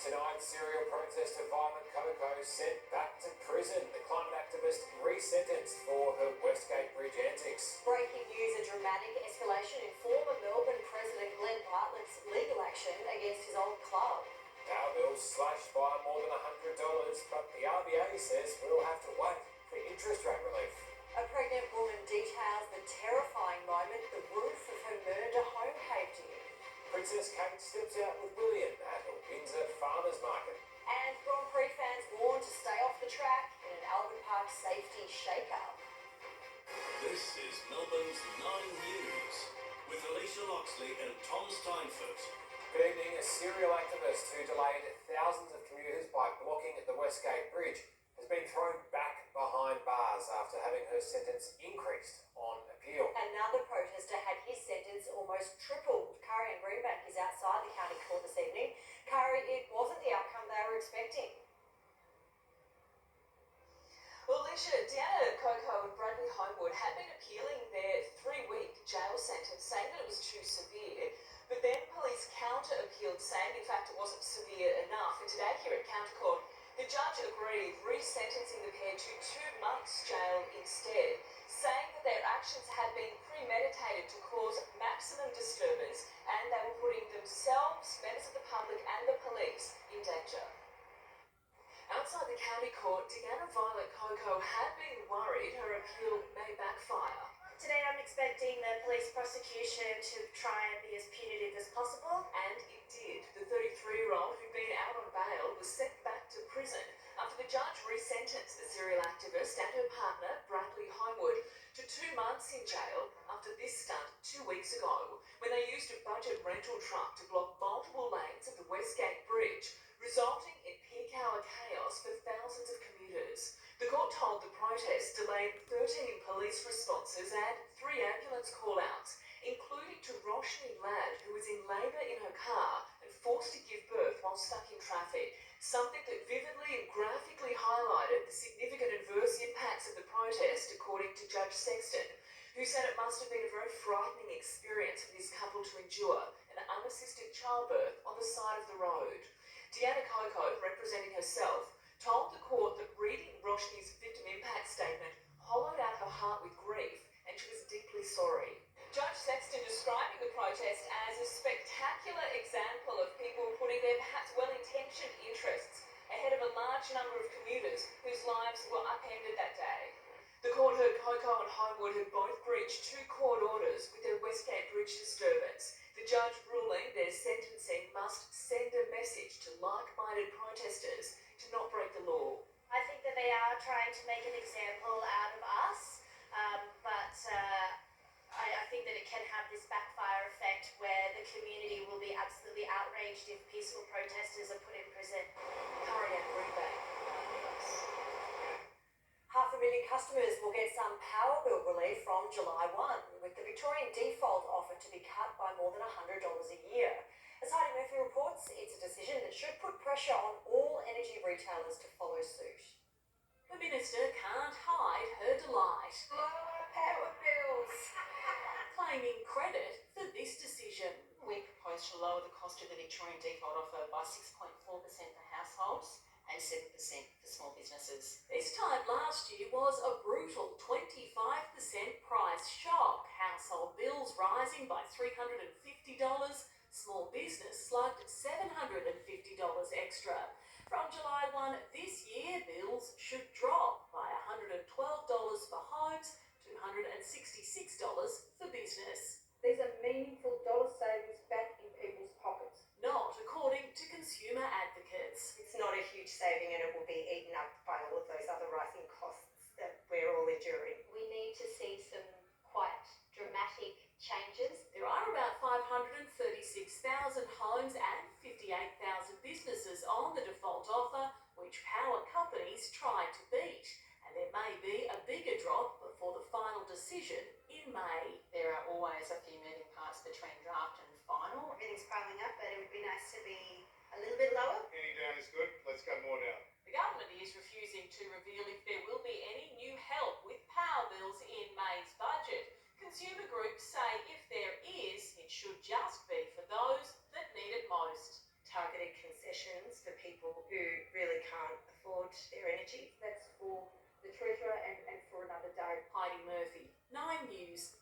Tonight, serial protester Violet Coco sent back to prison. The climate activist resentenced for her Westgate Bridge antics. Breaking news, a dramatic escalation in former Melbourne President Glenn Bartlett's legal action against his old club. Power bills slashed by more than $100, but the RBA says we'll have to wait for interest rate relief. A pregnant woman details the terrifying moment the roof of her murder home caved in. Princess Kate steps out with William at a Windsor farmers market. And Grand Prix fans warned to stay off the track in an Albert Park safety shake-up. This is Melbourne's 9 News with Alicia Loxley and Tom Steinfort. Good evening. A serial activist who delayed thousands of commuters by blocking the Westgate Bridge has been thrown back behind bars after having her sentence increased on appeal. Another protester had his sentence almost tripled. Curry and Greenbank is outside the county court this evening. Curry, it wasn't the outcome they were expecting. Well, Alicia, Deanna Coco and Bradley Homewood had been appealing their 3-week jail sentence, saying that it was too severe. But then police counter-appealed, saying, in fact, it wasn't severe enough. And today, here at County Court, the judge agreed, resentencing the pair to 2 months' jail instead, saying that their actions had been premeditated to cause maximum disturbance and they were putting themselves, members of the public and the police in danger. Outside the county court, Deanna Violet Coco had been worried her appeal may backfire. Today I'm expecting the police prosecution to try and be as punitive as possible. And it did. The 33-year-old who'd been out on bail was sent back to prison after the judge resentenced the serial activist and her partner, Bradley Homewood, to 2 months in jail after this stunt 2 weeks ago when they used a budget rental truck to block multiple lanes of the Westgate Bridge, resulting in peak hour chaos for thousands of commuters. The court told the protest delayed 13 police responses and 3 ambulance call-outs, including to Roshni Ladd, who was in labour in her car and forced to give birth while stuck in traffic, something that vividly and graphically highlighted the significant adverse impacts of the protest, according to Judge Sexton, who said it must have been a very frightening experience for this couple to endure an unassisted childbirth on the side of the road. Deanna Coco, representing herself, told the court that reading Roshni's victim impact statement hollowed out her heart with grief and she was deeply sorry. Judge Sexton describing the protest as a spectacular example of people putting their perhaps well-intentioned interests ahead of a large number of commuters whose lives were upended that day. The court heard Coco and Homewood had both breached 2 court orders with their Westgate Bridge disturbance. The judge ruling their sentencing must send a message to like-minded protesters to not break the law. I think that they are trying to make an example out of us, but I think that it can have this backfire effect where the community will be absolutely outraged if peaceful protesters are put in prison. Curry and Greenbank. 500,000 customers will get some power bill relief from July 1, with the Victorian default offer to be cut by more than $100 a year. As Heidi Murphy reports, it's a decision that should put pressure on all energy retailers to follow suit. The minister can't hide her delight. Lower power bills. Claiming credit for this decision. We propose to lower the cost of the Victorian default offer by 6.4% for households and 7% for small businesses. This time last year was a brutal 25% price shock. Household bills rising by $350, small business slugged $750 extra. From July 1 this year, bills should drop by $112 for homes, $266 for business. These are meaningful dollar savings back in people's pockets. Not according to consumer advocates. It's not a huge saving and it will be eaten up by all of those other rising costs that we're all enduring. We need to see some quite dramatic changes. There are about 536,000 homes and 58,000 businesses on the default offer, which power companies tried to beat. And there may be a bigger drop before the final decision in May. There are always a few moving parts between draft and final. Everything's piling up, but it would be nice to be a little bit lower. Any down is good. Let's go more down. The government is refusing to reveal if there will be any new help with power bills in May's budget. Consumer groups say if there is, it should just be for those that need it most. Targeted concessions for afford their energy. That's for the treasurer and for another day. Heidi Murphy, 9 News.